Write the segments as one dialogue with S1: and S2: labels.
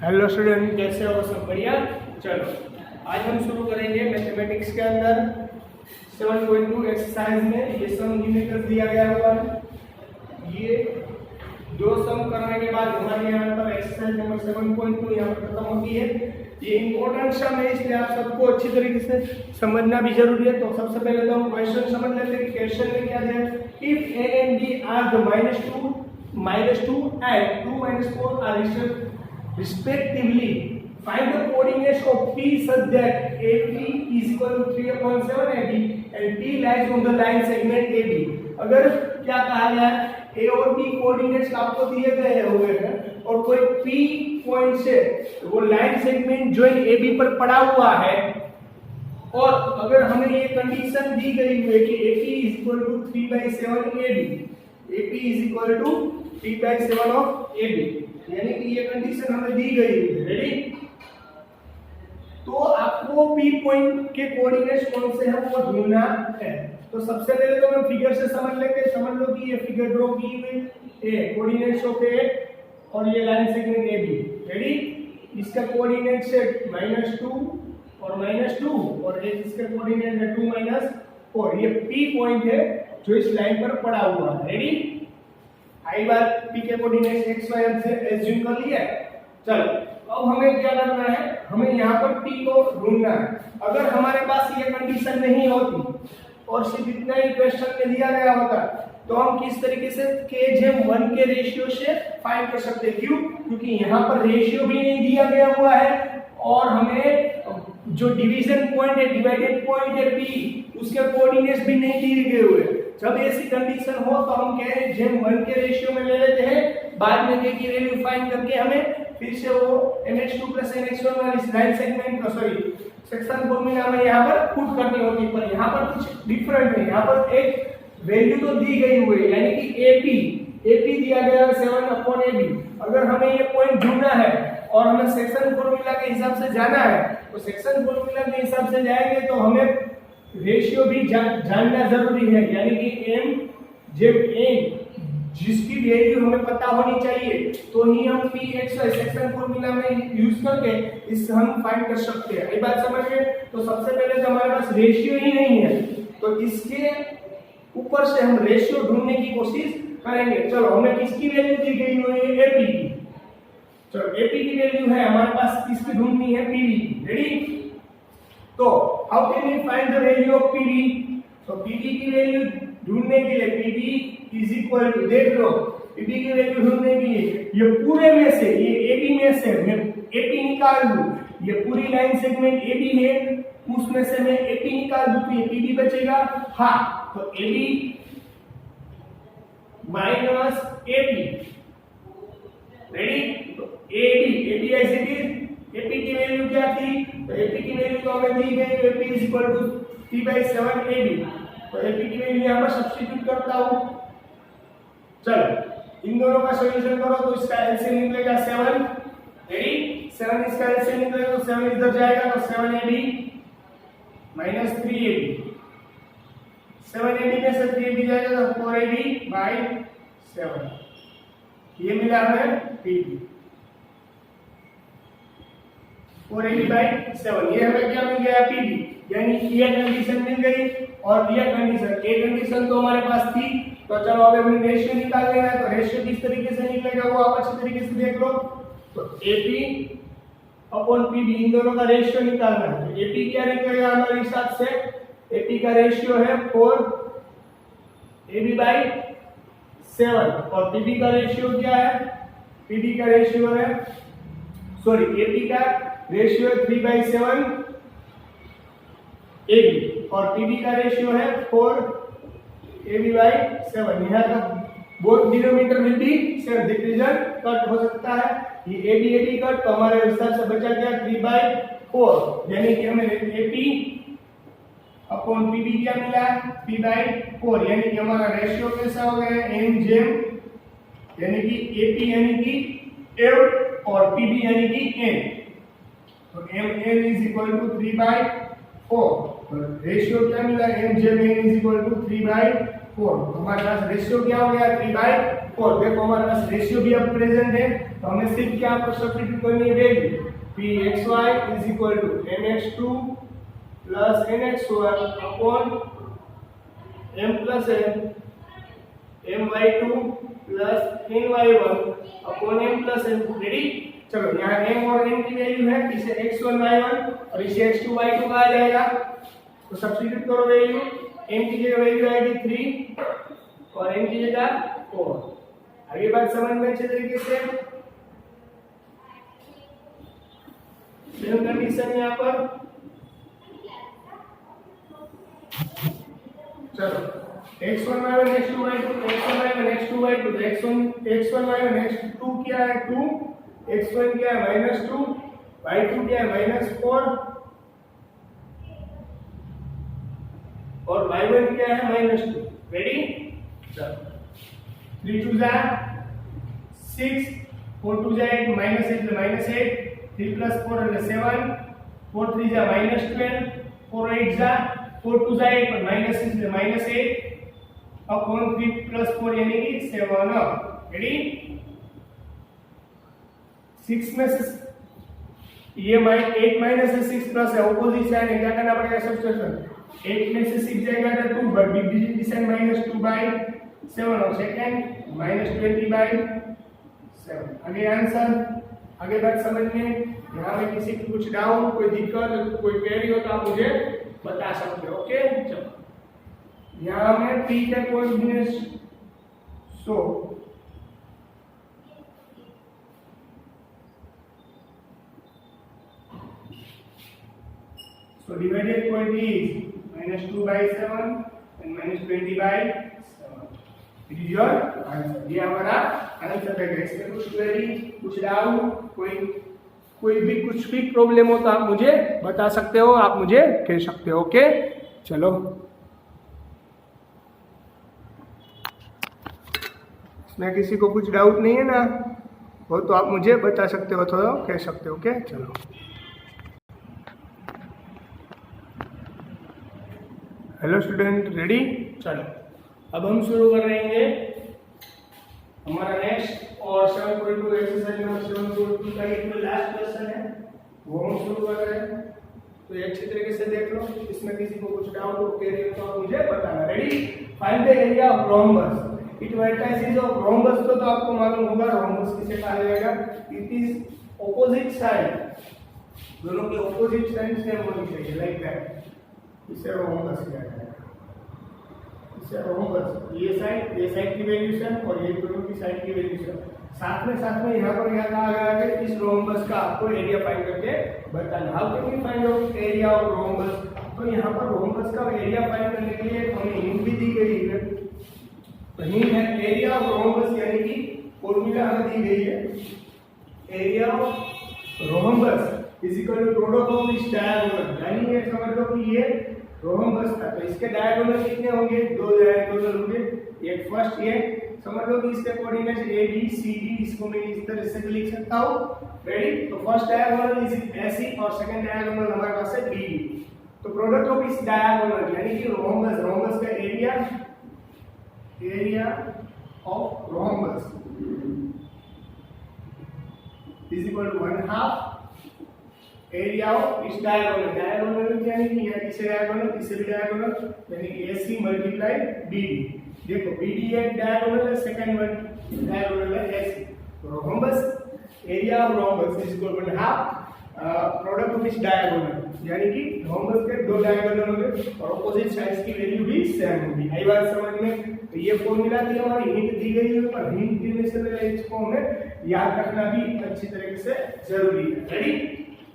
S1: Hello student, कैसे हो? सब बढ़िया। चलो आज हम शुरू करेंगे मैथमेटिक्स के अंदर 7.2 एक्सरसाइज में। ये सम गिनकर दिया गया हुआ है। ये दो सम करने के बाद हमारे यहाँ पर एक्सरसाइज नंबर 7.2 यहाँ पर खत्म होती है। ये इंपॉर्टेंट सम है, इसलिए आप सबको अच्छी तरीके से समझना भी जरूरी है। तो सबसे पहले तो हम क्वेश्चन समझ लेते हैं कि क्वेश्चन में क्या है। If a and b are the -2 and 2 - 4 are respectively, find the coordinates of P such that AP is equal to 3/7 AB and P lies on the line segment AB। अगर क्या कहा गया है, A और B coordinates आपको दिए गए हुए हैं और कोई P पॉइंट से वो लाइन सेगमेंट जो AB पर पड़ा हुआ है, और अगर हमें ये कंडीशन दी गई है कि AP is equal to 3/7 AB, AP is equal to 3/7 of AB, यानी कि ये कंडीशन हमें दी गई है। रेडी? तो आपको P पॉइंट के कोऑर्डिनेट्स कौन से हैं वो ढूंढना है। तो सबसे पहले तो हम फिगर से समझ लेंगे। समझ लो कि ये फिगर ड्रॉ की हुई है, कोऑर्डिनेट्स ऑफ A और ये लाइन सेगमेंट AB। रेडी? इसका कोऑर्डिनेट्स है -2 और -2 और इसका कोऑर्डिनेट है 2 - 4। ये P पॉइंट है जो इस लाइन पर पड़ा हुआ है। रेडी? आई बार P के कोऑर्डिनेट्स x y z से एज्यूम कर लिया है। चलो अब हमें क्या करना है, हमें यहाँ पर P को ढूंढना है। अगर हमारे पास ये कंडीशन नहीं होती और सिर्फ इतना ही क्वेश्चन में दिया गया होता तो हम किस तरीके से k/1 के रेशियो से फाइंड कर सकते। क्यों? क्योंकि यहाँ पर रेशियो भी नहीं दिया गया हुआ है और हमें जो डिवीजन पॉइंट है, डिवाइडेड पॉइंट है P, उसके कोऑर्डिनेट्स भी नहीं दिए गए हुए। जब ऐसी कंडीशन हो तो हम k/1 के रेशियो में ले लेते हैं। बाद में k की वैल्यू फाइंड करके हमें फिर से वो nx2 + nx1 वाली लाइन सेगमेंट सेक्शन फॉर्मूला में यहाँ पर पुट करनी होती है। पर यहाँ पर कुछ डिफरेंट है। यहाँ पर एक वैल्यू तो दी गई हुई है, यानी कि AP दिया गया है 7/AB। अगर हमें ये पॉइंट ढूंढना है और हमें सेक्शन फॉर्मूला के हिसाब से जाना है, तो सेक्शन फॉर्मूला के हिसाब से जाएंगे तो हमें रेशियो भी जानना जरूरी है, यानी कि M/N जिसकी वैल्यू हमें पता होनी चाहिए तो ही हम Px सेक्शन फॉर्मूला में यूज करके इससे हम फाइंड कर सकते हैं। ये बात समझ गए? तो सबसे पहले तो हमारे पास रेशियो ही नहीं है, तो इसके ऊपर से हम रेशियो ढूंढने की कोशिश करेंगे। चलो हमें किसकी वैल्यू दी गई हुई है? AP की। चलो AP की वैल्यू है हमारे पास, किसकी ढूंढनी है? PV की। रेडी? तो how can we find the value of PV? तो PV की वैल्यू ढूंढने के लिए PV इज इक्वल टू, देख लो PV की वैल्यू ढूंढने के लिए ये पूरे में से, ये AB में से मैं AP निकाल दूं, ये पूरी लाइन सेगमेंट AB है, उसमें से मैं AP निकाल दूं तो ये PV बचेगा। हाँ, तो AB माइनस AP। रेडी? तो AB as it is. AP की वैल्यू क्या थी? तो AP की वैल्यू तो हमें दी गई, AP is equal to 3/7 AB। तो AP की वैल्यू यहां पर सब्स्टिट्यूट करता हूं। चलो इन दोनों का सॉल्यूशन करो तो इसका एलसीएम निकलेगा 7। रेडी? 7 इसका एलसीएम निकलेगा तो 7 इधर जाएगा तो 7AB - 3AB। 7AB में से 3AB जाएगा तो 4AB/7। ये मिला हमें PV 4AB/7। ये हमें क्या मिल गया? PV। यानी ये कंडीशन मिल गई और ये कंडीशन तो हमारे पास थी। तो चलो अब हमें रेशियो निकाल लेना है। तो रेशियो किस तरीके से निकलेगा वो आप अच्छी तरीके से देख लो। तो AP/PV इन दोनों का रेशियो निकालना है। तो AP क्या निकलेगा हमारे हिसाब से? AP का रेशियो है 4AB/7 और PV का रेशियो क्या है? PV का रेशियो है, सॉरी AP का रेशियो है 3/7 AB और PV का रेशियो है 4AB/7। यहाँ का both denominator will be same, division cut हो सकता है। ये AB कट तो हमारे हिसाब से बचा गया 3/4, यानी कि हमें AP/PV क्या मिला? 3/4, यानी कि हमारा रेशियो कैसा हो गया? M/, यानी कि AP यानी कि M और PV यानी कि N। तो MN इज इक्वल टू 3/4। तो रेशियो क्या मिला? M/N is equal to 3/4। 4। हमारे पास रेशियो क्या हो गया 3/4। देखो हमारे पास रेशियो भी अब प्रेजेंट है, तो हमें सिर्फ क्या आपको सब्स्टिट्यूट करनी है value pxy is equal to mx2 plus nx1 upon m plus n my2 plus ny1 upon m plus n। Ready? चलो यहाँ m और n की वैल्यू है, इसे x1 y1 और इसे x2 y2 कहा जाएगा। तो सब्स्टिट्यूट करो वैल्यू, m की जगह वैल्यू आएगी 3 और n की जगह 4। आगे बात समझ में अच्छे तरीके से। सेम कंडीशन यहाँ पर चलो x1 y1 x2 y2 x1 y1 x2 y2 x1 y1 x2 क्या है 2, x1 क्या है -2, y2 क्या है -4 और y1 क्या है -2। रेडी? चलो 3 2 जा 6 4 2 जा 8 -8 3 plus 4 is 7 4 3 जा -12 4 8 जा 4 2 जा 8 और -6 is -8 अपॉन 3 plus 4 यानी कि 7 अप। रेडी? 6 में से ये 8 माइनस से 6 प्लस है, ऑपोजिट साइन है, क्या करना पड़ेगा सब्स्टिट्यूशन। 8 में से 6 जाएगा तो 2 बट बिग डिजिट की साइन -2/7 और सेकंड -20/7। आगे आंसर, आगे बात समझ में। यहाँ में किसी को कुछ डाउट, कोई दिक्कत, कोई क्वेरी हो तो आप मुझे बता सकते हो। ओके चलो यहाँ में p का coefficient so divided point is -2/7 and -20/7। It is your answer। ये हमारा आंसर है। इसमें कुछ क्वेरी, कुछ डाउट, कोई भी कुछ भी प्रॉब्लम हो तो आप मुझे बता सकते हो, आप मुझे कह सकते हो। ओके चलो इसमें किसी को कुछ डाउट नहीं है ना, वो तो आप मुझे बता सकते हो, तो कह सकते हो। ओके चलो हेलो स्टूडेंट, रेडी? चलो अब हम शुरू कर रहे हैं हमारा नेक्स्ट और 7.2 एक्सरसाइज नंबर 7.2 का ये लास्ट क्वेश्चन है, वो हम शुरू कर रहे हैं। तो ये अच्छी तरीके से देख लो, इसमें किसी को कुछ डाउट हो क्वेरी हो तो आप मुझे बताना। Ready? Find the area of rhombus. It vertices of rhombus तो आपको मालूम होगा, रोम्बस किसे कहा जाएगा? इट इज ऑपोजिट साइड, दोनों के ऑपोजिट साइड सेम होनी चाहिए, लाइक दैट। इसे रोम्बस कहा जाएगा। इसे रोम्बस, ये साइड की वैल्यू सेम और ये दोनों की साइड की वैल्यू सेम। साथ में यहाँ पर क्या कहा गया है कि इस रोम्बस का आपको एरिया फाइंड करके बताना। How can we find out area of rhombus? तो यहाँ पर रोम्बस का एरिया फाइंड करने के लिए हमें हिंट भी दी गई है। तो हिंट है एरिया ऑफ रोम्बस, यानी कि फॉर्मूला हमें दी गई है। Area of rhombus is equal to product of its diagonal, यानी ये समझ लो कि ये रोम्बस था, तो इसके डायगोनल कितने होंगे? 2 डायगोनल होंगे। एक फर्स्ट ये समझ लो कि इसके coordinate A B C D, इसको मैं इस तरह से लिख सकता हूँ। रेडी? तो फर्स्ट डायगोनल इज एसी और सेकंड डायगोनल हमारे पास है बी। तो प्रोडक्ट ऑफ इस डायगोनल यानी कि रोम्बस का area of rhombus is equal to 1/2 area of its diagonal यानी कि यह इसे डायगोनल, इसे भी डायगोनल, यानी कि AC मल्टीप्लाई BD। देखो BD एक डायगोनल है, सेकंड वन डायगोनल है AC। तो rhombus, area of rhombus is equal to 1/2 product of its diagonal, यानी कि रोम्बस के 2 डायगोनल होंगे और ऑपोजिट साइड्स की वैल्यू भी सेम होगी। आई बात समझ में? तो ये फॉर्मूला की हमारी हिंट दी गई है, पर हिंट देने से पहले इसको हमें याद रखना भी अच्छी तरीके से जरूरी है। रेडी?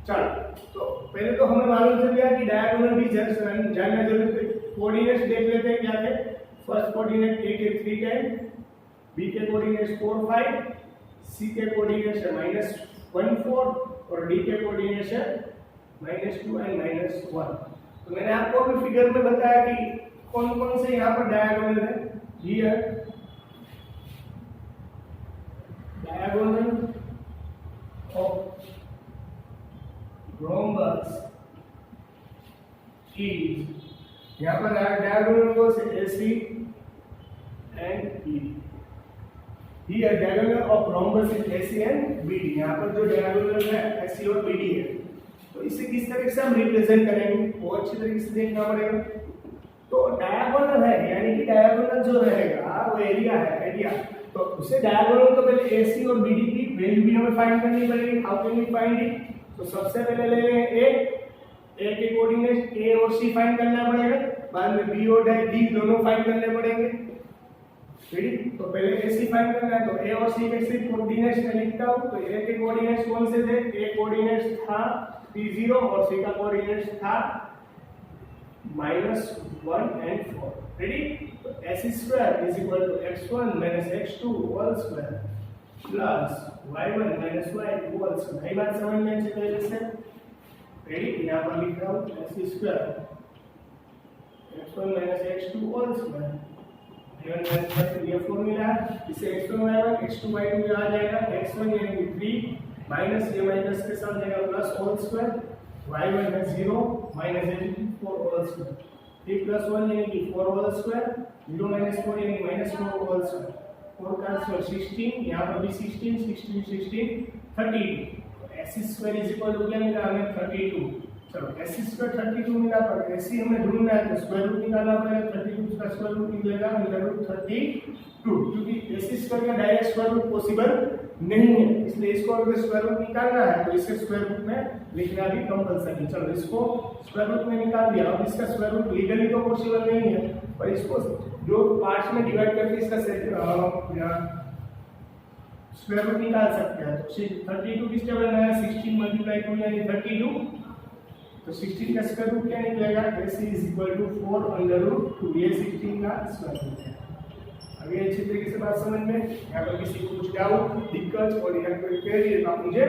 S1: चलो तो पहले तो हमें मालूम चल गया कि डायगोनल भी जानना जरूरी है। कोऑर्डिनेट्स देख लेते हैं क्या थे। फर्स्ट कोऑर्डिनेट A के 3 10, B के कोऑर्डिनेट्स 4 5, C के कोऑर्डिनेट्स है -1 4 और D के कोऑर्डिनेट्स है -2 एंड -1। तो मैंने आपको भी फिगर में बताया कि कौन कौन से यहाँ पर डायगोनल है। Here diagonal of rhombus is, यहाँ पर डायगोनल को AC here diagonal of rhombus is AC and BD। यहाँ पर जो डायगोनल है AC और BD है, तो इसे किस तरीके से हम रिप्रेजेंट करेंगे वो अच्छी तरीके से देखना पड़ेगा। तो डायगोनल है यानी कि डायगोनल जो रहेगा वो एरिया है, एरिया। तो उसे डायगोनल तो पहले AC और BD की वैल्यू भी हमें फाइंड करनी पड़ेगी। How can we find it? तो सबसे पहले ले लेंगे A के कोऑर्डिनेट A और C फाइंड करना पड़ेगा, बाद में B और D दोनों फाइंड करने पड़ेंगे। रेडी? तो पहले AC फाइंड करना है, तो A और C के सिर्फ कोऑर्डिनेट्स में लिखता हूं। तो A के कोऑर्डिनेट्स कौन से थे? A कोऑर्डिनेट्स था 30 और C का कोऑर्डिनेट्स था -1 and 4। रेडी? तो AC square is equal to x1 - x2 whole square plus y1 - y2 whole square. ये बात समझ में अच्छी तरीके से? रेडी? यहाँ पर लिख रहा हूँ AC square x1 - x2 whole square ये फॉर्मूला है। इसे x1 y1 x2 y2 में आ जाएगा। x1 यानी कि 3 माइनस ये माइनस के साथ जाएगा प्लस होल स्क्वायर, y1 है 0 माइनस है 4 होल स्क्वायर, 3 प्लस 1 यानी कि 4 होल स्क्वायर, 0 माइनस 4 यानी -4 होल स्क्वायर, 4 का स्क्वायर 16, यहाँ पर भी 16 16 16 32। AC square is equal to क्या मिला हमें? 32। चलो AC स्क्वायर 32 मिला, पर AC हमें ढूंढना है तो स्क्वायर रूट निकालना पड़ेगा। 32 का स्क्वायर रूट निकलेगा √32, क्योंकि AC स्क्वायर का डायरेक्ट स्क्वायर रूट पॉसिबल नहीं है, इसलिए इसको अगर स्क्वायर रूट निकालना है तो इसे स्क्वायर रूट में लिखना भी कंपलसरी। चलो इसको स्क्वायर रूट में निकाल दिया। अब इसका स्क्वायर रूट लीगली तो पॉसिबल नहीं है, पर इसको जो पार्ट्स में डिवाइड करके इसका स्क्वायर रूट निकाल सकते हैं। तो 32 किस टेबल में है? 16 × 2 यानी 32। तो 16 का स्क्वायर रूट क्या निकलेगा? AC is equal to 4/√2। ये 16 का स्क्वायर रूट है। अभी अच्छी तरीके से बात समझ में? यहाँ पर किसी को कुछ डाउट, दिक्कत और यहाँ कोई क्वेरी है तो आप मुझे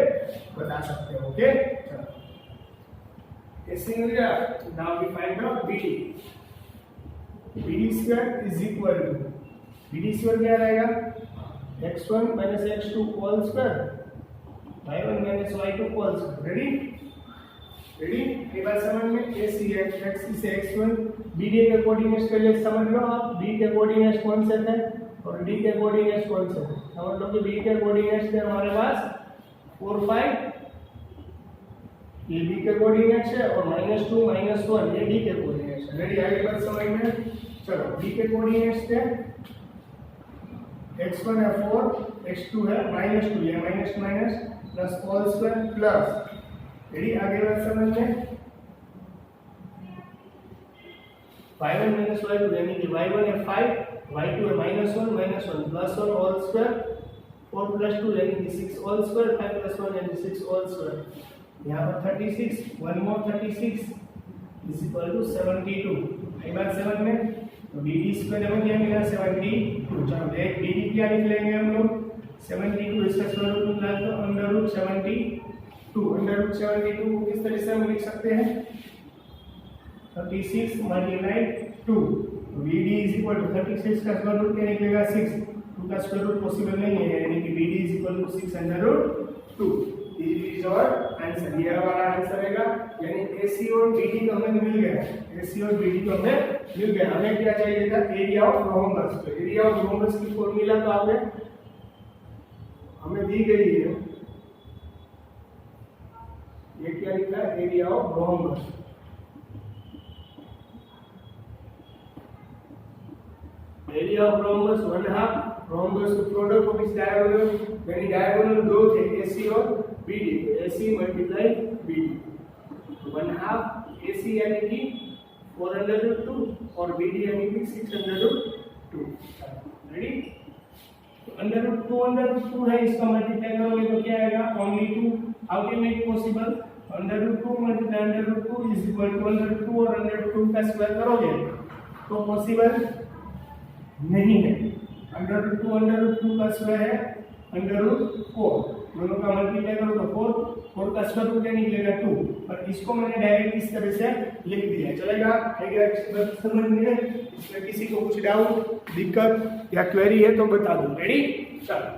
S1: बता सकते हो। ओके, चलो AC मिल गया। Now we find the BD। BD square is equal to, BD square क्या रहेगा? x1 - x2 whole square, y1 - y2 whole square. Ready? Ready? ये बात समझ में? AC है, x से x1, BD के कोऑर्डिनेट्स पहले समझ लो आप। B के कोऑर्डिनेट्स कौन से थे और D के कोऑर्डिनेट्स कौन से थे? समझ लो कि B के कोऑर्डिनेट्स थे हमारे पास 4 5, ये B के कोऑर्डिनेट्स है, और -2 -1 ये D के कोऑर्डिनेट्स है। रेडी? आगे बात समझ में? चलो B के कोऑर्डिनेट्स थे x1 है 4, x2 है -2, ये minus minus plus whole square plus. Ready? आगे बात समझ में? y1 - y2 यानी कि y1 है 5, y2 है -1 प्लस 1 होल स्क्वायर, 4 + 2 यानी कि 6 होल स्क्वायर, 5 + 1 यानी 6 होल स्क्वायर। यहाँ पर 36, 1 more 36 इज इक्वल टू 72। ये बात समझ में? तो BD स्क्वायर हमें क्या मिला? 72। चलो देख BD क्या निकलेंगे हम लोग? 72 इसका स्क्वायर रूट निकाल तो √72। √72 को किस तरह से हम लिख सकते हैं? 36 × 2। BD इज इक्वल टू 36 का स्क्वायर रूट क्या निकलेगा? 6। 2 का स्क्वायर रूट पॉसिबल नहीं है, यानी कि BD is equal to 6/√2। Is और आंसर, ये हमारा आंसर रहेगा। यानी AC और BD तो हमें मिल गया, AC और BD तो हमें मिल गया। हमें क्या चाहिए था? Area of rhombus. तो एरिया ऑफ रोम्बस की फॉर्मूला तो आपने हमें दी गई है। ये क्या लिखा है? Area of rhombus. Area of rhombus 1/2 rhombus का प्रोडक्ट ऑफ इस डायगोनल, यानी डायगोनल दो थे AC और BD, AC × BD 1/2 AC यानी कि 4/2 और BD यानी कि 6/2। रेडी? तो √2 है, इसका मल्टीप्लाई करोगे तो क्या आएगा? Only 2। How can make possible? √2 × √2 is equal to √2 और √2 का स्क्वायर करोगे तो पॉसिबल नहीं है। √2 का स्क्वायर है √4, दोनों का मल्टीप्लाई करो तो 4 का स्क्वायर रूट क्या निकलेगा? 2। पर इसको मैंने डायरेक्ट इस तरह से लिख दिया, चलेगा? समझ में? इसमें किसी को कुछ डाउट, दिक्कत या क्वेरी है तो बता दो। रेडी? चलो।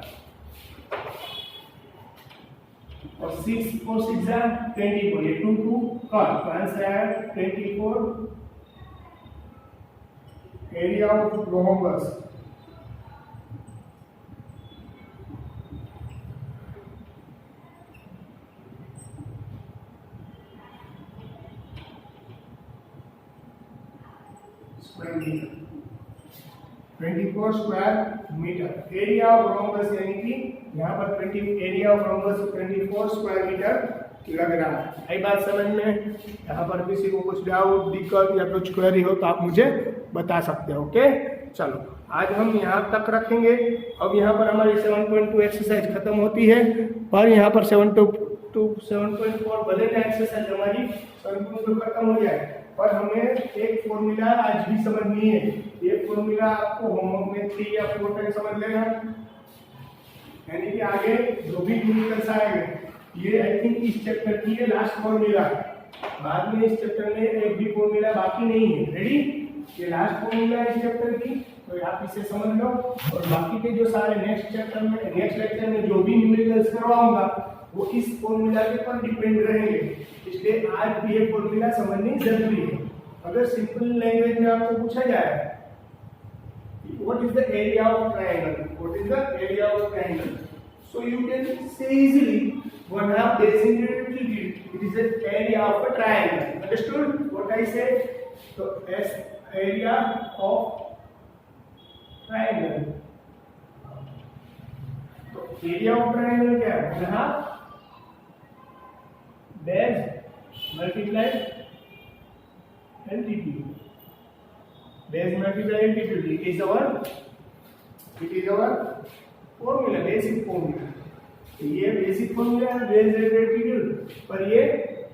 S1: और 6 और 6 है 24, ये 2 2 का आंसर है 24। Area of rhombus square metre, 24 square metre. Area of rhombus यानी कि यहाँ पर area of rhombus 24 square metre लग रहा है। आई बात समझ में? यहाँ पर किसी को कुछ डाउट, दिक्कत या कुछ क्वेरी हो तो आप मुझे बता सकते हो। ओके, चलो आज हम यहाँ तक रखेंगे। अब यहाँ पर हमारी 7.2 एक्सरसाइज खत्म होती है, पर यहाँ पर 7.4 भले ना एक्सरसाइज हमारी संपूर्ण खत्म हो जाए, पर हमें एक फॉर्मूला आज भी समझनी है। ये फॉर्मूला आपको होमवर्क में 3 या 4 टाइम समझ लेना, यानी कि आगे जो भी न्यूमेरिकल्स आएंगे ये आई थिंक इस चैप्टर की ये लास्ट फॉर्मूला। बाद में इस चैप्टर में एक भी फॉर्मूला बाकी नहीं है। रेडी? ये लास्ट फॉर्मूला है इस चैप्टर की, तो आप इसे समझ लो। और बाकी के जो सारे नेक्स्ट लेक्चर में जो भी न्यूमेरिकल्स करवाऊंगा वो इस फॉर्मूला के पर डिपेंड रहेंगे, इसलिए आज भी ये फॉर्मूला समझनी जरूरी है। अगर सिंपल लैंग्वेज में आपको पूछा जाए what is the area of triangle, what is the area of triangle, so you can say easily 1/2 base into it is the area of a triangle. Understood what I said? So as area of triangle, तो area of triangle क्या है? यहाँ base multiply altitude, base multiply altitude, it is our formula, basic formula. ये basic formula है base altitude, पर ये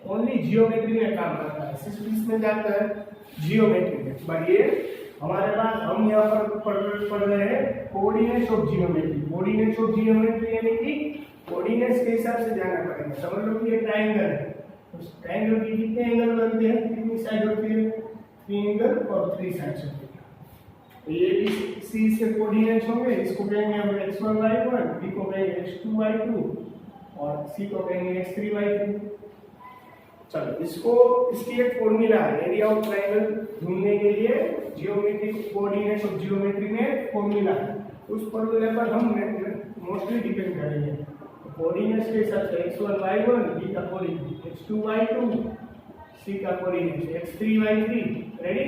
S1: only geometry में काम करता है, सिस्टम में जाता है जियोमेट्री में। पर ये हमारे पास हम यहाँ पर पढ़ रहे हैं coordinates of geometry. Coordinates of geometry यानी कि कोऑर्डिनेट्स के हिसाब से जाना पड़ेगा। समझ लो कि ये ट्रायंगल है, उस ट्रायंगल के कितने एंगल बनते हैं, कितनी साइड होती है? 3 एंगल और 3 साइड्स होती है। तो ये भी सी से कोऑर्डिनेट्स होंगे, इसको कहेंगे हम x1 y1, b को कहेंगे x2 y2 और c को कहेंगे x3 y3। चलो इसकी एक फॉर्मूला है एरिया ऑफ ट्रायंगल ढूंढने के लिए, जियोमेट्री कोऑर्डिनेट्स ऑफ जियोमेट्री में फॉर्मूला है। उस फॉर्मूले पर हम मोस्टली डिपेंड करेंगे। कोऑर्डिनेट्स के हिसाब से x1 y1, b का कोऑर्डिनेट x2 y2, c का कोऑर्डिनेट x3 y3। रेडी?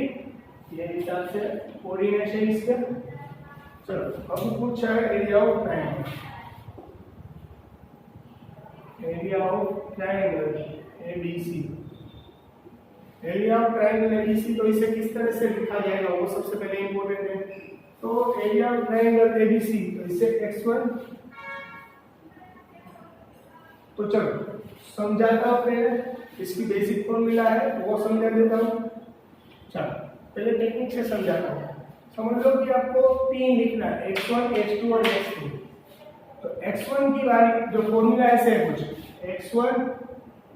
S1: ये हिसाब से कोऑर्डिनेट्स है इसके। चलो अब पूछा है area of triangle, area of triangle ABC। Area of triangle ABC, तो इसे किस तरह से लिखा जाएगा वो सबसे पहले इंपॉर्टेंट है। तो एरिया ऑफ ट्रायंगल ABC, तो इसे x1, तो चलो समझाता हूँ पहले, इसकी बेसिक फॉर्मूला है वो समझा देता हूँ। चलो पहले टेक्निक से समझाता हूँ। समझ लो कि आपको 3 लिखना है, x1, x2 और x3। तो x1 की बारी जो फॉर्मूला ऐसे है कुछ, x1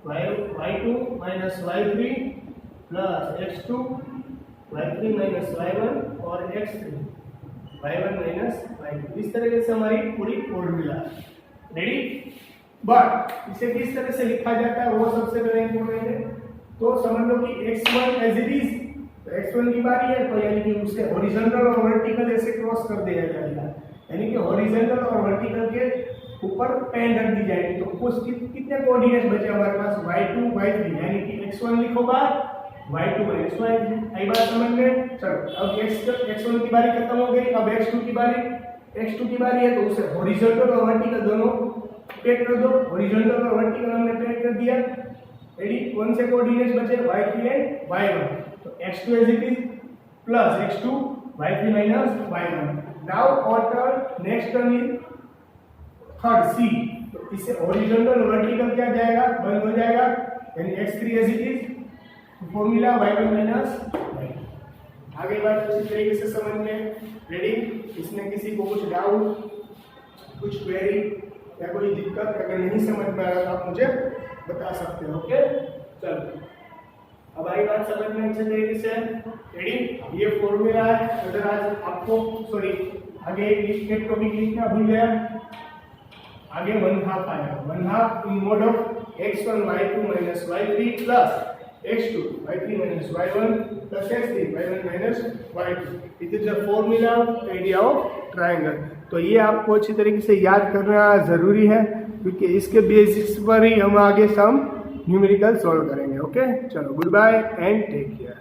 S1: y2 minus y3 plus x2 y3 minus y1 और x3 y1 minus y2। इस तरीके से हमारी पूरी फॉर्मूला। रेडी? बट इसे किस तरह से लिखा जाता है वो सबसे पहले इंपॉर्टेंट है। तो समझ लो कि x1 एज इट इज, तो x1 की बारी है, तो यानी कि उसे हॉरिजॉन्टल और वर्टिकल ऐसे क्रॉस कर दिया जाएगा, यानी कि हॉरिजॉन्टल और वर्टिकल के ऊपर पेन रख दी जाएगी। तो कुछ कितने कोऑर्डिनेट्स बचे हमारे पास? y2 y3, यानी कि x1 लिखोगा y2 minus y3। आई बात समझ में? चलो अब x1 की बारी खत्म हो गई, अब x2 की बारी है, तो उसे हॉरिजॉन्टल और वर्टिकल दोनों पेड कर दो। हॉरिजॉन्टल और वर्टिकल हमने पेड कर दिया। रेडी? कौन से कोऑर्डिनेट्स बचे? y3 and y1। तो x2 as it is plus x2 y3 minus y1। Now order next term is third c, तो इससे हॉरिजॉन्टल और वर्टिकल क्या जाएगा? बंद हो जाएगा, यानी x3 as it is formula y1 minus y2। आगे बात अच्छी तरीके से समझ में। रेडी? इसमें किसी को कुछ डाउट, कुछ क्वेरी या कोई दिक्कत अगर नहीं समझ में आ रहा तो आप मुझे बता सकते हो। ओके, चलो अब आई बात समझ में अच्छे तरीके से। रेडी? ये फॉर्मूला है। अगर आज आपको आगे एक टॉपिक लिखना भूल गया, आगे 1/2 आएगा। 1/2 in mod of x1 y2 minus y3 plus x2 y3 minus y1 plus x3 y1 minus y2। It is the formula of area of triangle. तो ये आपको अच्छी तरीके से याद करना जरूरी है, क्योंकि इसके बेसिक्स पर ही हम आगे सम न्यूमेरिकल सॉल्व करेंगे। ओके, चलो good bye and take care.